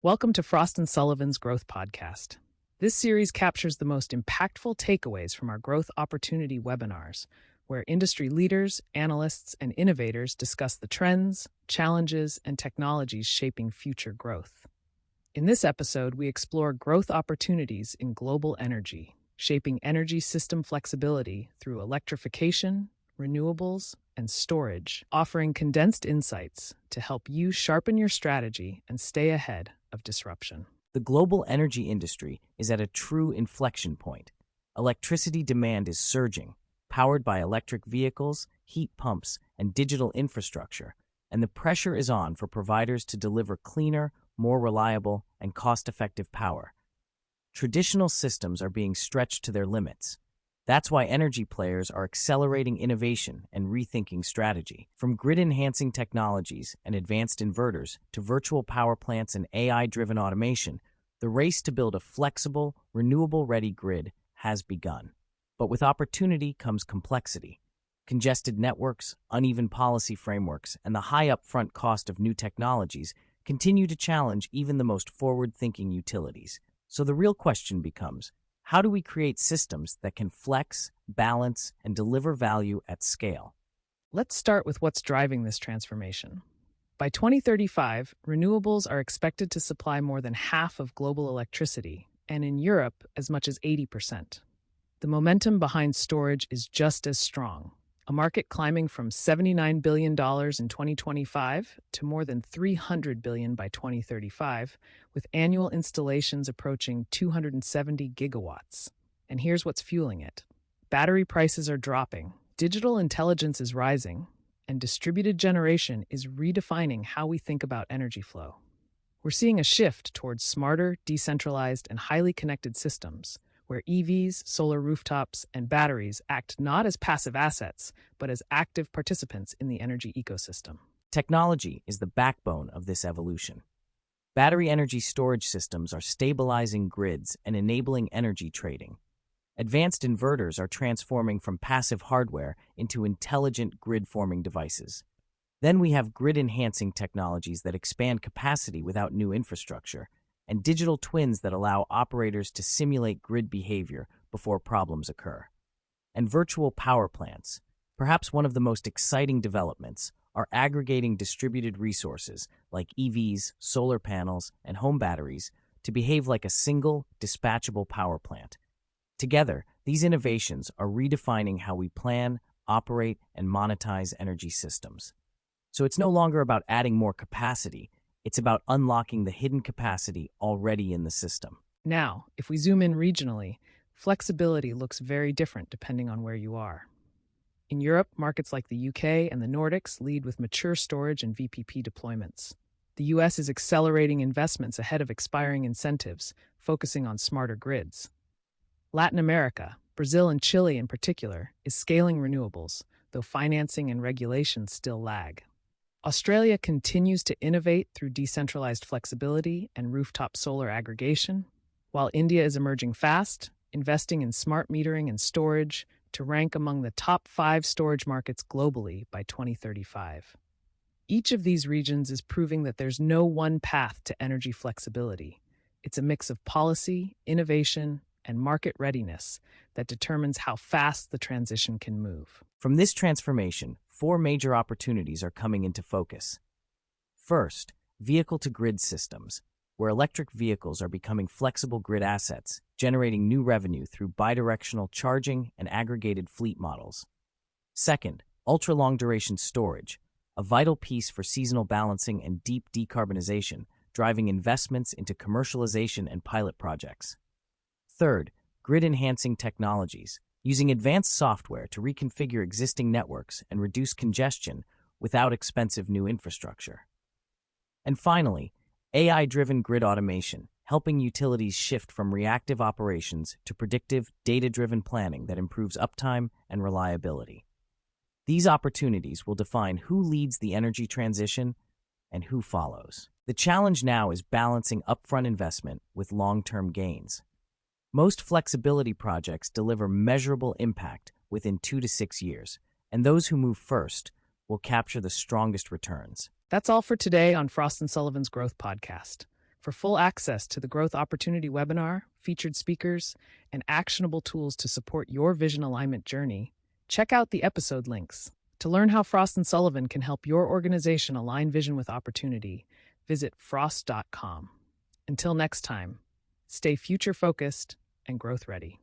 Welcome to Frost Sullivan's Growth Podcast. This series captures the most impactful takeaways from our growth opportunity webinars, where industry leaders, analysts, and innovators discuss the trends, challenges, and technologies shaping future growth. In this episode, we explore growth opportunities in global energy, shaping energy system flexibility through electrification, renewables, and storage, offering condensed insights to help you sharpen your strategy and stay ahead of disruption. The global energy industry is at a true inflection point. Electricity demand is surging, powered by electric vehicles, heat pumps, and digital infrastructure, and the pressure is on for providers to deliver cleaner, more reliable, and cost-effective power. Traditional systems are being stretched to their limits. That's why energy players are accelerating innovation and rethinking strategy. From grid-enhancing technologies and advanced inverters to virtual power plants and AI-driven automation, the race to build a flexible, renewable-ready grid has begun. But with opportunity comes complexity. Congested networks, uneven policy frameworks, and the high upfront cost of new technologies continue to challenge even the most forward-thinking utilities. So the real question becomes, how do we create systems that can flex, balance, and deliver value at scale? Let's start with what's driving this transformation. By 2035, renewables are expected to supply more than half of global electricity, and in Europe, as much as 80%. The momentum behind storage is just as strong, a market climbing from $79 billion in 2025 to more than $300 billion by 2035, with annual installations approaching 270 gigawatts. And here's what's fueling it. Battery prices are dropping, digital intelligence is rising, and distributed generation is redefining how we think about energy flow. We're seeing a shift towards smarter, decentralized, and highly connected systems, where EVs, solar rooftops, and batteries act not as passive assets, but as active participants in the energy ecosystem. Technology is the backbone of this evolution. Battery energy storage systems are stabilizing grids and enabling energy trading. Advanced inverters are transforming from passive hardware into intelligent grid-forming devices. Then we have grid-enhancing technologies that expand capacity without new infrastructure, and digital twins that allow operators to simulate grid behavior before problems occur. And virtual power plants, perhaps one of the most exciting developments, are aggregating distributed resources like EVs, solar panels, and home batteries to behave like a single, dispatchable power plant. Together, these innovations are redefining how we plan, operate, and monetize energy systems. So it's no longer about adding more capacity, it's about unlocking the hidden capacity already in the system. Now, if we zoom in regionally, flexibility looks very different depending on where you are. In Europe, markets like the UK and the Nordics lead with mature storage and VPP deployments. The US is accelerating investments ahead of expiring incentives, focusing on smarter grids. Latin America, Brazil and Chile in particular, is scaling renewables, though financing and regulations still lag. Australia continues to innovate through decentralized flexibility and rooftop solar aggregation, while India is emerging fast, investing in smart metering and storage to rank among the top 5 storage markets globally by 2035. Each of these regions is proving that there's no one path to energy flexibility. It's a mix of policy, innovation, and market readiness that determines how fast the transition can move. From this transformation, 4 major opportunities are coming into focus. First, vehicle-to-grid systems, where electric vehicles are becoming flexible grid assets, generating new revenue through bidirectional charging and aggregated fleet models. Second, ultra-long-duration storage, a vital piece for seasonal balancing and deep decarbonization, driving investments into commercialization and pilot projects. Third, grid-enhancing technologies, using advanced software to reconfigure existing networks and reduce congestion without expensive new infrastructure. And finally, AI-driven grid automation, helping utilities shift from reactive operations to predictive, data-driven planning that improves uptime and reliability. These opportunities will define who leads the energy transition and who follows. The challenge now is balancing upfront investment with long-term gains. Most flexibility projects deliver measurable impact within 2 to 6 years, and those who move first will capture the strongest returns. That's all for today on Frost & Sullivan's Growth Podcast. For full access to the Growth Opportunity webinar, featured speakers, and actionable tools to support your vision alignment journey, check out the episode links. To learn how Frost & Sullivan can help your organization align vision with opportunity, visit frost.com. Until next time, stay future-focused and growth-ready.